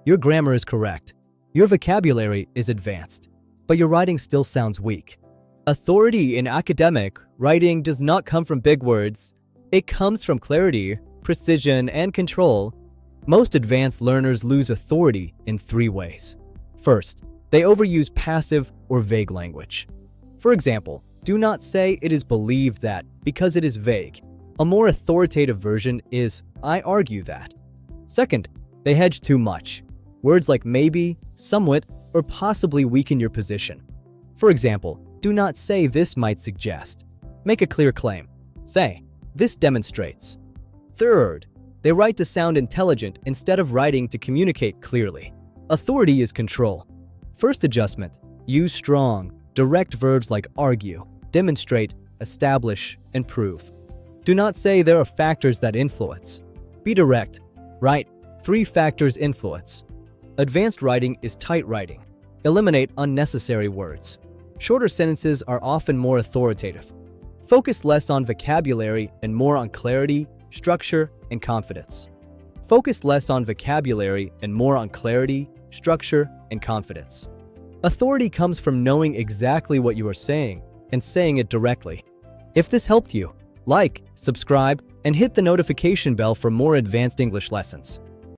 Your grammar is correct. Your vocabulary is advanced, but your writing still sounds weak. Authority in academic writing does not come from big words. It comes from clarity, precision, and control. Most advanced learners lose authority in 3 ways. First, they overuse passive or vague language. For example, do not say it is believed that because it is vague. A more authoritative version is I argue that. Second, they hedge too much. Words like maybe, somewhat, or possibly weaken your position. For example, do not say this might suggest. Make a clear claim. Say, this demonstrates. Third, they write to sound intelligent instead of writing to communicate clearly. Authority is control. First adjustment, use strong, direct verbs like argue, demonstrate, establish, and prove. Do not say there are factors that influence. Be direct. Write 3 factors influence. Advanced writing is tight writing. Eliminate unnecessary words. Shorter sentences are often more authoritative. Focus less on vocabulary and more on clarity, structure, and confidence. Focus less on vocabulary and more on clarity, structure, and confidence. Authority comes from knowing exactly what you are saying and saying it directly. If this helped you, like, subscribe, and hit the notification bell for more advanced English lessons.